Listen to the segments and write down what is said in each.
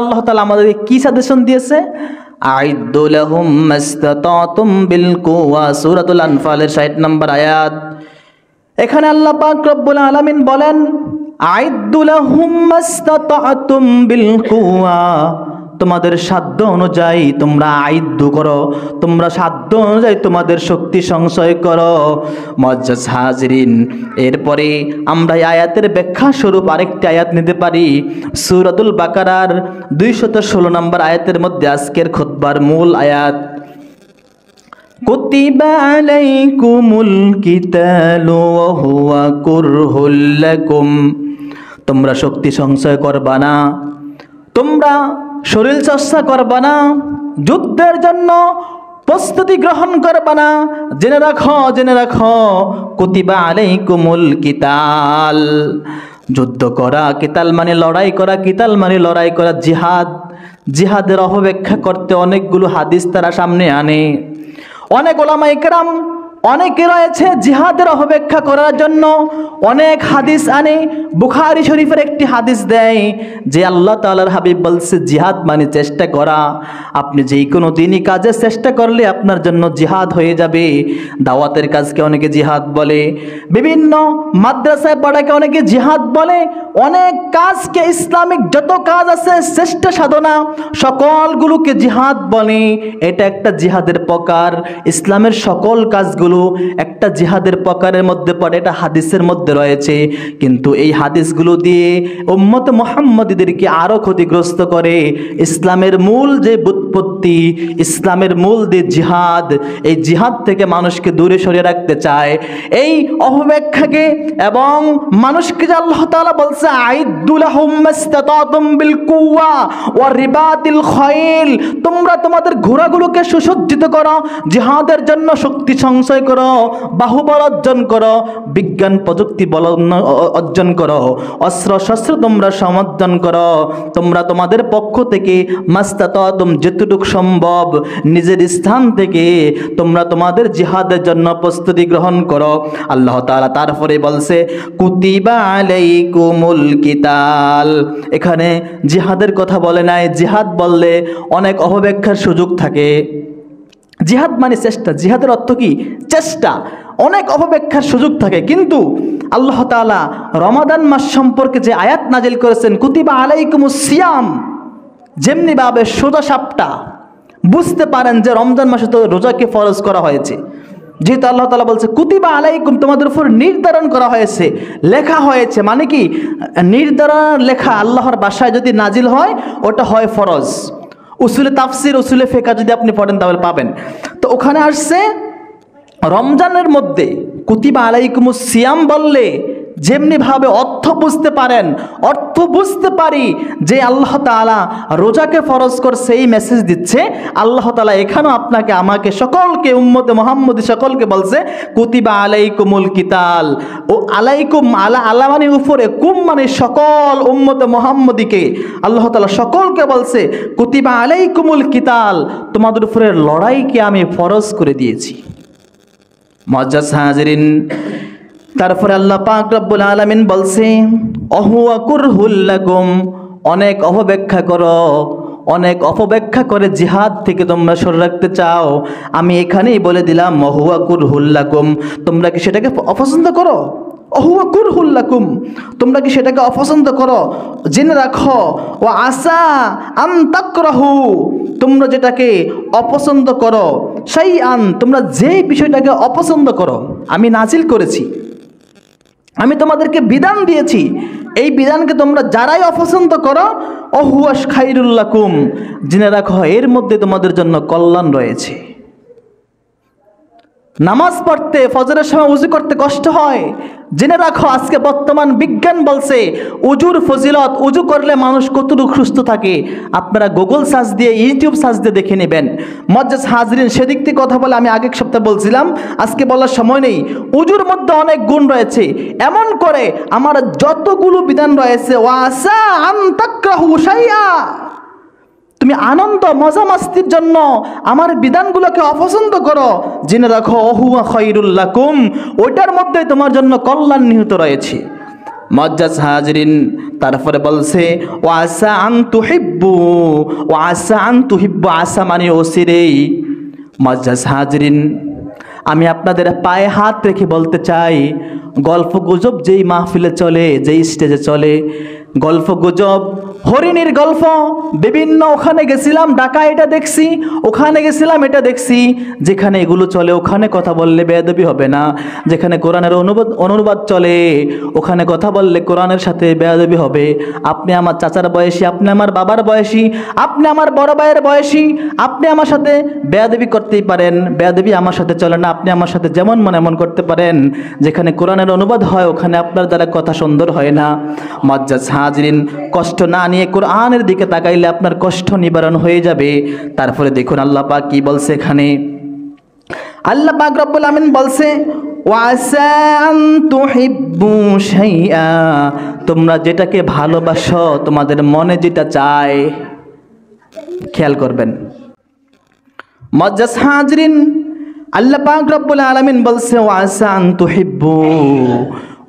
আল্লাহ তাআলা আমাদেরকে কি সাজেশন দিয়েছে? আইদ্দু লাহুম মাস্তাতাতুম বিল কুওয়া, সূরাতুল আনফালের 60 নম্বর আয়াত। এখানে আল্লাহ পাক রব্বুল আলামিন বলেন আইদ্দু লাহুম মাস্তাতাতুম বিল কুওয়া, তোমাদের সাধ্য অনুযায়ী তোমরা আইদ্দু করো, তোমরা সাধ্য অনুযায়ী তোমাদের শক্তি সংচয় করো। মুআজ্জাজ হাজিরিন, এরপরে আমরা এই আয়াতের ব্যাখ্যা স্বরূপ আরেকটি আয়াত নিতে পারি। সূরাতুল বাকারার 216 নম্বর আয়াতের মধ্যে আজকের খুতবার মূল আয়াত, কুতিবা আলাইকুমুল কিতালু ওয়া হুয়া কুরহুল লাকুম, তোমরা শক্তি সংচয় করবা না, তোমরা শরীর চর্চা করবা না, যুদ্ধের জন্য প্রস্তুতি গ্রহণ করবা না। জেনে রাখো কুতিবা আলাইকুমুল কিতাল, যুদ্ধ করা, কিতাল মানে লড়াই করা, কিতাল মানে লড়াই করা, জিহাদ। জিহাদের অপব্যাখ্যা করতে অনেকগুলো হাদিস তারা সামনে আনে। অনেক ওলামায়ে কেরাম অনেকে রয়েছে জিহাদের অপব্যাখ্যা করার জন্য অনেক হাদিস আনে। বুখারী শরীফের একটি হাদিস দেয় যে আল্লাহ তাআলার হাবিব বলছে জিহাদ মানে চেষ্টা করা। আপনি যেই কোনো দিনই কাজে চেষ্টা করলে আপনার জন্য জিহাদ হয়ে যাবে। দাওয়াতের কাজকে অনেকে জিহাদ বলে, বিভিন্ন মাদ্রাসায় পড়াকে অনেকে জিহাদ বলে, অনেক কাজকে, ইসলামিক যত কাজ আছে চেষ্টা সাধনা সকলগুলোকে জিহাদ বলে। এটা একটা জিহাদের প্রকার। ইসলামের সকল কাজগুলো একটা জিহাদের প্রকারের মধ্যে পড়ে, এটা হাদিসের মধ্যে রয়েছে। কিন্তু এই হাদিসগুলো দিয়ে উম্মত মুহাম্মাদীদেরকে আরো ক্ষতিগ্রস্ত করে। ইসলামের মূল যে বুৎপত্তি, ইসলামের মূল যে জিহাদ, এই জিহাদ থেকে মানুষকে দূরে সরিয়ে রাখতে চায়। এই অপব্যাখ্যাকে এবং মানুষকে যে আল্লাহ তাআলা বলছে আইদ্দু লাহুম মাস্তাতাতুম বিল কুওয়া ওয়া রিবাতিল খাইল, তোমরা তোমাদের ঘোড়াগুলোকে সুসজ্জিত করো, জিহাদের জন্য শক্তি সংচয় করো, বাহুবল অর্জন করো, বিজ্ঞান প্রযুক্তি বল অর্জন করো, অস্ত্র শস্ত্র তোমরা সমর্থন করো। তোমরা তোমাদের পক্ষ থেকে মাস্তাতাতুম যতটুকু সম্ভব নিজের স্থান থেকে তোমরা তোমাদের জিহাদের জন্য প্রস্তুতি গ্রহণ করো। আল্লাহ তাআলা তারপরে বলছে কুতিবা আলাইকুমুল কিতাল। এখানে জিহাদের কথা বলে নাই। জিহাদ বললে অনেক অপব্যাখ্যার সুযোগ থাকে। জিহাদ মানে চেষ্টা, জিহাদের অর্থ কি? চেষ্টা। অনেক অপব্যাখ্যার সুযোগ থাকে। কিন্তু আল্লাহ তাআলা রমাদান মাস সম্পর্কে যে আয়াত নাজিল করেছেন কুতিবা আলাইকুমুস সিয়াম, যেমনি ভাবে সোজা সাপটা বুঝতে পারেন যে রমজান মাসে তো রোজাকে ফরজ করা হয়েছে, যেহেতু আল্লাহ তাআলা বলছে কুতিবা আলাইকুম, তোমাদের উপর নির্ধারণ করা হয়েছে, লেখা হয়েছে, মানে কি নির্ধারণ লেখা আল্লাহর ভাষায় যদি নাজিল হয় ওটা হয় ফরজ। উসুলে তাফসির, উসুলে ফিকহ যদি আপনি পড়েন তাহলে পাবেন। তো ওখানে আসছে রমজানের মধ্যে কুতিবা আলাইকুমুস সিয়াম বললে যেমনি ভাবে অর্থ বুঝতে পারেন, অর্থ বুঝতে পারি যে আল্লাহ তাআলা রোজাকে ফরজ করছে, এই মেসেজ দিচ্ছে আল্লাহ তাআলা এখানেও আপনাকে আমাকে সকলকে উম্মতে মুহাম্মদী সকলকে বলছে কুতিবা আলাইকুমুল কিতাল। ও আলাইকুম, আলা মানে উপরে, কুম মানে সকল উম্মতে মুহাম্মদীকে আল্লাহ তাআলা সকলকে বলছে কুতিবা আলাইকুমুল কিতাল, তোমাদের উপরে লড়াইকে আমি ফরজ করে দিয়েছি। মুআজ্জাজ হাজিরিন, তারপরে আল্লাহ পাক রব্বুল আলামিন বলছে অহুয়া কুরহুল লাকুম, অনেক অপব্যাখ্যা করো, অনেক অপব্যাখ্যা করে জিহাদ থেকে তোমরা সরে রাখতে চাও। আমি এখানেই বলে দিলাম অহুয়া কুরহুল লাকুম, তোমরা কি সেটাকে অপছন্দ করো? অহুয়া কুরহুল লাকুম, তোমরা কি সেটাকে অপছন্দ করো? জেনে রাখো ও আসা আন তাকরাহু, তোমরা যেটাকে অপছন্দ করো, সেই আন, তোমরা যেই বিষয়টাকে অপছন্দ করো আমি নাজিল করেছি, আমি তোমাদেরকে বিধান দিয়েছি, এই বিধানকে তোমরা যারাই অপছন্দ করো অহুয়া খাইরুল লাকুম, জেনে রাখো এর মধ্যে তোমাদের জন্য কল্যাণ রয়েছে। নামাজ পড়তে ফজরের সময় উজু করতে কষ্ট হয়, জেনে রাখো আজকে বর্তমান বিজ্ঞান বলছে উজুর ফজিলত, উজু করলে মানুষ কতটুকু সুস্থ থাকে আপনারা গুগল সার্চ দিয়ে, ইউটিউব সার্চ দিয়ে দেখে নেবেন। মুআজ্জাজ হাজিরিন, সেদিক থেকে কথা বলে আমি আগের সপ্তাহে বলছিলাম, আজকে বলার সময় নেই। উজুর মধ্যে অনেক গুণ রয়েছে, এমন করে আমার যতগুলো বিধান রয়েছে ওয়াসা আন তাকরাহু শাইআ, তুমি আনন্দ মজা মাস্তির জন্য আমার বিধানগুলোকে অপছন্দ করো, জেনে রাখো অহুয়া খায়রুল লাকুম, ওইটার মধ্যে তোমার জন্য কল্যাণ নিহিত রয়েছে। মুআজ্জাজ হাজিরিন, তারপরে বলছে ওয়াসা আন তুহিব্বু, ওয়াসা আন তুহিব্বু, আসা মানে অচিরেই। মুআজ্জাজ হাজিরিন, আমি আপনাদের পায়ে হাত রেখে বলতে চাই, গল্প গুজব যেই মাহফিলে চলে, যেই স্টেজে চলে, গল্প গুজব, হরিণীর গল্প, বিভিন্ন, ওখানে গেছিলাম ঢাকা এটা দেখছি, ওখানে গেছিলাম এটা দেখছি, যেখানে এগুলো চলে ওখানে কথা বললে বেয়াদবি হবে না। যেখানে কোরআনের অনুবাদ চলে ওখানে কথা বললে কোরআনের সাথে বেয়াদবি হবে। আপনি আমার চাচার বয়সী, আপনি আমার বাবার বয়সী, আপনি আমার বড় ভাইয়ের বয়সী, আপনি আমার সাথে বেয়াদবি করতেই পারেন, বেয়াদবি আমার সাথে চলে না। আপনি আমার সাথে যেমন মনে এমন করতে পারেন, যেখানে কোরআনের অনুবাদ হয় ওখানে আপনার দ্বারা কথা সুন্দর হয় না। মুআজ্জাজ হাজিরিন, কষ্ট না নিয়ে কোরআনের দিকে তাকাইলে আপনার কষ্ট নিবারণ হয়ে যাবে। তারপরে দেখুন আল্লাহ পাক কি বলছে এখানে। আল্লাহ পাক রব্বুল আমিন বলছে ওয়াসা আন তুহিব্বু শাইআ, তোমরা যেটাকে ভালোবাসো, তোমাদের মনে যেটা চায়, খেয়াল করবেন। মুআজ্জাজ হাজিরিন, আল্লাহ পাক রব্বুল আলামিন বলছে ওয়াসা আন তুহিব্বু,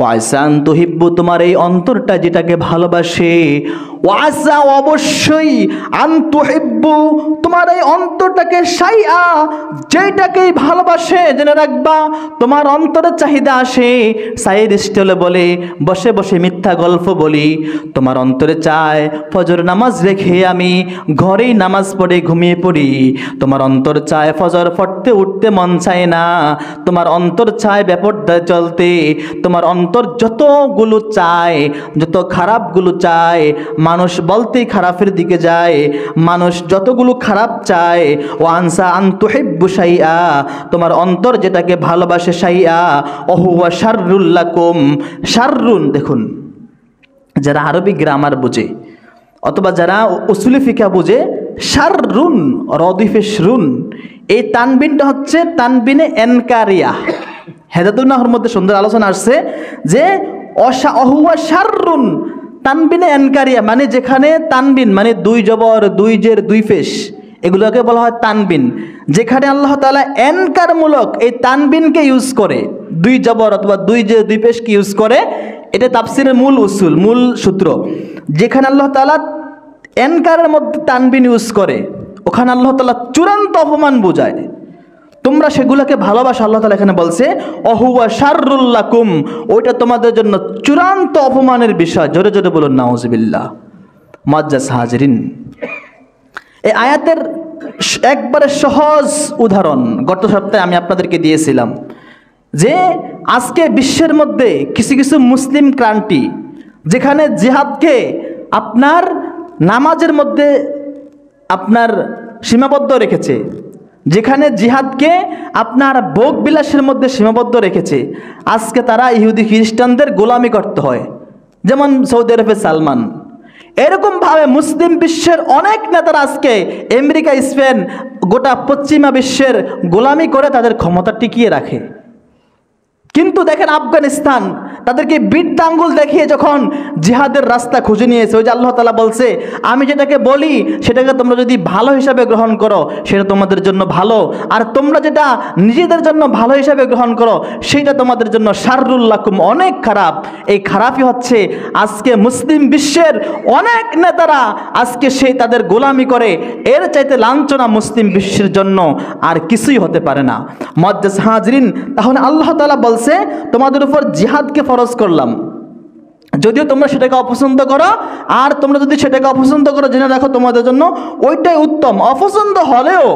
ওয়াসা আন তুহিব্বু, তোমার এই অন্তরটা যেটাকে ভালোবাসে, ওয়াসা অবশ্যই, আন তুহিব্বু, তোমার এই অন্তরটাকে শাইআ, যেটাকেই ভালোবাসে, জেনে রাখবা তোমার অন্তরে চাহিদা আসে, সাইড স্টলে বলে বসে বসে মিথ্যা গল্প বলি, তোমার অন্তরে চায় ফজর নামাজ রেখে আমি ঘরেই নামাজ পড়ে ঘুমিয়ে পড়ি, তোমার অন্তর চায় ফজর পড়তে উঠতে মন চায় না, তোমার অন্তর চায় বেপরদায় চলতে, তোমার অন্তর যতগুলো চায়, যত খারাপগুলো চায়, মানুষ বলতেই খারাপের দিকে যায়, মানুষ যতগুলো খারাপ চায়, ওয়ানসা আন তুহিব্বু শাইআ, তোমার অন্তর যেটাকে ভালোবাসে, শাইআ ওহুয়া শাররুল লাকুম, শাররুন, দেখুন যারা আরবি গ্রামার বুঝে অথবা যারা উসুলি ফিকা বুঝে, শাররুন রদিফেশরুন, এই তানবিনটা হচ্ছে তানবিনে এনকারিয়া। হেদায়েতুন নাহর মধ্যে সুন্দর আলোচনা আসছে যে অহুয়া শাররুন, তানবিনে এনকারিয়া মানে যেখানে তানবিন মানে দুই জবর, দুই জের, দুই পেশ, এগুলোকে বলা হয় তানবিন। যেখানে আল্লাহ তাআলা এনকারমূলক এই তানবিনকে ইউজ করে, দুই জবর অথবা দুই জের, দুই পেশকে ইউজ করে, এটা তাফসিরের মূল উসুল, মূল সূত্র। যেখানে আল্লাহ তাআলা এনকারের মধ্যে তানবিন ইউজ করে ওখানে আল্লাহ তাআলা চূড়ান্ত অপমান বোঝায়। তোমরা সেগুলোকে ভালোবাসো, আল্লাহ তাআলা এখানে বলছে অহুয়া শাররুল লাকুম, ওইটা তোমাদের জন্য চূড়ান্ত অপমানের বিষয়। জোরে জোরে বলুন নাউজুবিল্লাহ। মুআজ্জাজ হাজিরিন, এই আয়াতের একবারে সহজ উদাহরণ গত সপ্তাহে আমি আপনাদেরকে দিয়েছিলাম যে আজকে বিশ্বের মধ্যে কিছু কিছু মুসলিম ক্রান্তি যেখানে জিহাদকে আপনার নামাজের মধ্যে আপনার সীমাবদ্ধ রেখেছে, যেখানে জিহাদকে আপনার ভোগ বিলাসের মধ্যে সীমাবদ্ধ রেখেছে, আজকে তারা ইহুদি খ্রিস্টানদের গোলামি করতে হয়। যেমন সৌদি আরবে সালমান, এরকমভাবে মুসলিম বিশ্বের অনেক নেতারা আজকে আমেরিকা, স্পেন, গোটা পশ্চিমা বিশ্বের গোলামি করে তাদের ক্ষমতা টিকিয়ে রাখে। কিন্তু দেখেন আফগানিস্তান তাদেরকে বৃদ্ধ আঙ্গুল দেখিয়ে যখন জিহাদের রাস্তা খুঁজে নিয়েছে, ওই যে আল্লাহ তাআলা বলছে আমি যেটাকে বলি সেটাকে তোমরা যদি ভালো হিসাবে গ্রহণ করো সেটা তোমাদের জন্য ভালো, আর তোমরা যেটা নিজেদের জন্য ভালো হিসাবে গ্রহণ করো সেটা তোমাদের জন্য শাররুল লাকুম, অনেক খারাপ। এই খারাপই হচ্ছে আজকে মুসলিম বিশ্বের অনেক নেতারা আজকে সেই তাদের গোলামি করে। এর চাইতে লাঞ্ছনা মুসলিম বিশ্বের জন্য আর কিছুই হতে পারে না। মুআজ্জাজ হাজিরিন, তাহলে আল্লাহ তাআলা বলছে তোমাদের উপর জিহাদকে ফরজ করলাম, যদিও তোমরা সেটাকে অপছন্দ করো, আর তোমরা যদি সেটাকে অপছন্দ করো জেনে রাখো তোমাদের জন্য ওইটাই উত্তম, অপছন্দ হলেও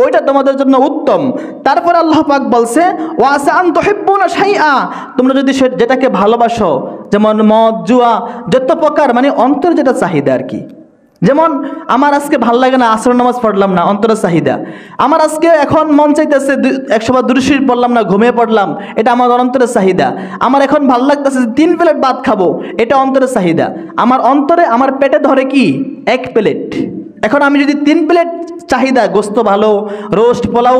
ওইটা তোমাদের জন্য উত্তম। তারপর আল্লাহ পাক বলছে ওয়াসা আন তুহিব্বুনা শাইআ, তোমরা যদি যেটাকে ভালোবাসো, যেমন মদ, জুয়া, যত প্রকার মানে অন্তর যেটা চাহিদা আর কি। যেমন আমার আজকে ভাল লাগে না আসর নামাজ পড়লাম না, অন্তরের চাহিদা। আমার আজকে এখন মন চাইতেছে 100 বার দুরূদ শরীফ পড়লাম না, ঘুমিয়ে পড়লাম, এটা আমার অন্তরের চাহিদা। আমার এখন ভাল লাগতেছে 3 প্লেট ভাত খাবো, এটা অন্তরের চাহিদা। আমার অন্তরে, আমার পেটে ধরে কি 1 প্লেট। এখন আমি যদি 3 প্লেট চাহিদা, গোস্ত ভালো, রোস্ট, পোলাও,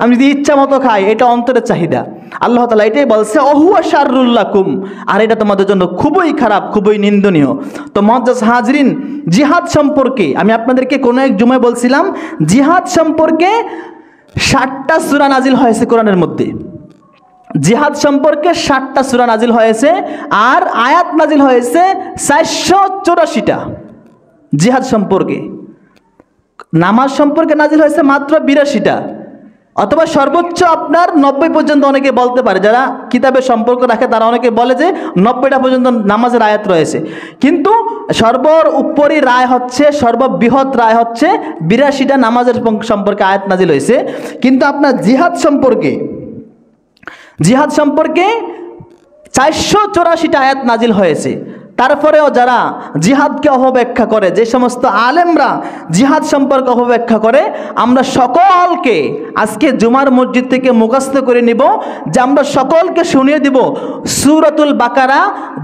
আমি যদি ইচ্ছা মতো খাই, এটা অন্তরের চাহিদা। আল্লাহ তাআলা এটাই বলছে ওহুয়া শাররুল লাকুম, আর এটা তোমাদের জন্য খুবই খারাপ, খুবই নিন্দনীয়। তো মুআজ্জাজ হাজিরিন, জিহাদ সম্পর্কে আমি আপনাদেরকে কোনো এক জুমায় বলছিলাম, জিহাদ সম্পর্কে 60টা সূরা নাজিল হয়েছে কোরআনের মধ্যে। জিহাদ সম্পর্কে 60টা সূরা নাজিল হয়েছে, আর আয়াত নাজিল হয়েছে 484টা। জিহাদ সম্পর্কে, নামাজ সম্পর্কে নাজিল হয়েছে মাত্র 82টা, অথবা সর্বোচ্চ আপনার 90 পর্যন্ত অনেকে বলতে পারে। যারা কিতাবের সম্পর্ক রাখে তারা অনেকে বলে যে 90টা পর্যন্ত নামাজের আয়াত রয়েছে, কিন্তু সর্বোপরি রায় হচ্ছে, সর্ববৃহৎ রায় হচ্ছে 82টা নামাজের সম্পর্কে আয়াত নাজিল হয়েছে। কিন্তু আপনার জিহাদ সম্পর্কে 484টা আয়াত নাজিল হয়েছে। তারপরেও যারা জিহাদকে অপব্যাখ্যা করে, যে সমস্ত আলেমরা জিহাদ সম্পর্কে অপব্যাখ্যা করে, আমরা সকলকে আজকে জুমার মসজিদ থেকে মুখস্থ করে নিব যে আমরা সকলকে শুনিয়ে দিব সূরাতুল বাকারা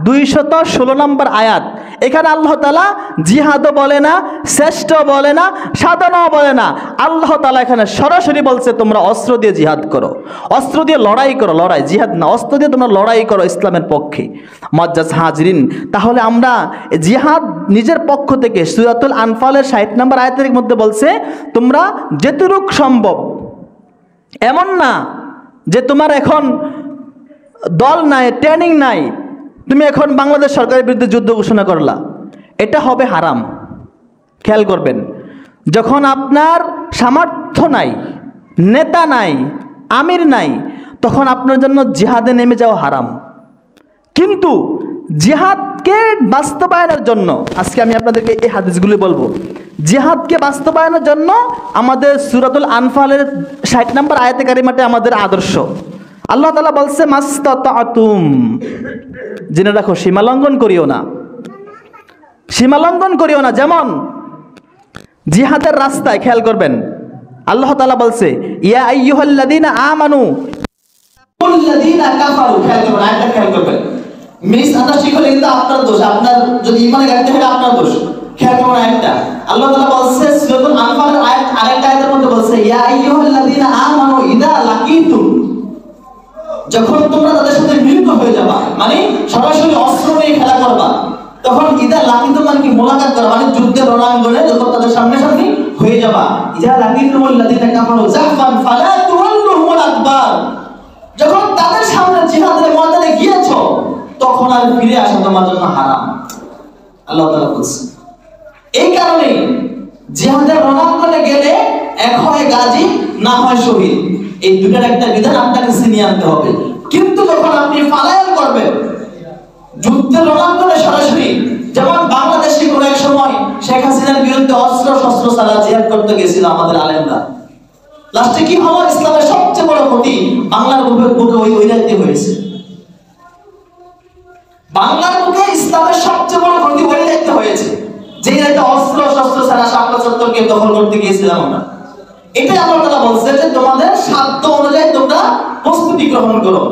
216 নম্বর আয়াত। এখানে আল্লাহ তাআলা জিহাদও বলে না, শ্রেষ্ঠ বলে না, সাধনাও বলে না। আল্লাহ তাআলা এখানে সরাসরি বলছে তোমরা অস্ত্র দিয়ে জিহাদ করো, অস্ত্র দিয়ে লড়াই করো, লড়াই জিহাদ না, অস্ত্র দিয়ে তোমরা লড়াই করো ইসলামের পক্ষে। মুআজ্জাজ হাজরিন, তাহলে আমরা জিহাদ নিজের পক্ষ থেকে সূরাতুল আনফালের 60 নম্বর আয়াতের মধ্যে বলছে তোমরা যেটুকু সম্ভব, এমন না যে তোমার এখন দল নাই, ট্রেনিং নাই, তুমি এখন বাংলাদেশ সরকারের বিরুদ্ধে যুদ্ধ ঘোষণা করলা, এটা হবে হারাম। খেয়াল করবেন, যখন আপনার সামর্থ্য নাই, নেতা নাই, আমির নাই, তখন আপনার জন্য জিহাদে নেমে যাওয়া হারাম। কিন্তু জিহাদকে বাস্তবায়নের জন্য আজকে আমি আপনাদেরকে এই হাদিসগুলি বলবো। জিহাদকে বাস্তবায়নের জন্য আমাদের সূরাতুল আনফালের 60 নম্বর আয়াতে কারিমাতে আমাদের আদর্শ। আল্লাহ তাআলা বলছে মাস্তাতাতুম, জেনে রাখো সীমালঙ্ঘন করিও না, সীমালঙ্ঘন করিও না। যেমন জিহাদের রাস্তায় খেয়াল করবেন, আল্লাহ তাআলা বলছে ইয়া আইয়ুহাল্লাযীনা আমানু আল্লাযীনা কাফারু। খেয়াল করবেন, আয়াতটা খেয়াল করবেন। মিস আন্ডারস্ট্যান্ডিং হলে কিন্তু আপনার দোষ, আপনার যদি ঈমানে ঘাটতি হয় আপনার দোষ। খেয়াল করবেন আয়াতটা, আল্লাহ তাআলা বলছে সূরাতুল আনফালের আরেকটা আয়াতের মধ্যে বলছে ইয়া আইয়ুহাল্লাযীনা আমানু ইযা লাকিতুম, যখন তোমরা তাদের সাথে মিলিত হয়ে যাবা, মানে সরাসরি অস্ত্র নিয়ে খেলা করবা, তখন ইযা লাকিতুম মানে কি মোলাকাত করা, মানে যুদ্ধের রণাঙ্গনে যখন তাদের সামনাসামনি হয়ে যাবা। ইযা লাকিতুমুল্লাযীনা কাফারু যাহফান ফালা তুওয়াল্লুহুমুল আদবার, যখন তাদের সামনে জিহাদের ময়দানে গিয়েছো তখন আর ফিরে আসা তোমার জন্য হারাম, আল্লাহ তাআলা বলছেন। এই কারণে জিহাদের রণাঙ্গনে গেলে এক হয় গাজী, না হয় শহীদ, এই দুটার একটা বিধান আপনাকে চিনিয়ে আনতে হবে। কিন্তু যখন আপনি পালায়ন করবেন যুদ্ধের রণাঙ্গনে সরাসরি, যেমন বাংলাদেশে কোন এক সময় শেখ হাসিনার বিরুদ্ধে অস্ত্র শস্ত্র ছাড়া জিহাদ করতে গেছিল আমাদের আলেমরা, লাস্টে কি হলো? ইসলামের সবচেয়ে বড় ক্ষতি বাংলার বুকে ওই রাজ্যে হয়েছে। বাংলার বুকে ইসলামের সবচেয়ে বড় ক্ষতি ওই রাজ্যে হয়েছে, যে রাজ্যে অস্ত্র শস্ত্র ছাড়া শাপলা চত্বরকে দখল করতে গিয়েছিলাম আমরা। এটাই আল্লাহ তাআলা বলছে যে তোমাদের সাধ্য অনুযায়ী তোমরা প্রস্তুতি গ্রহণ করো।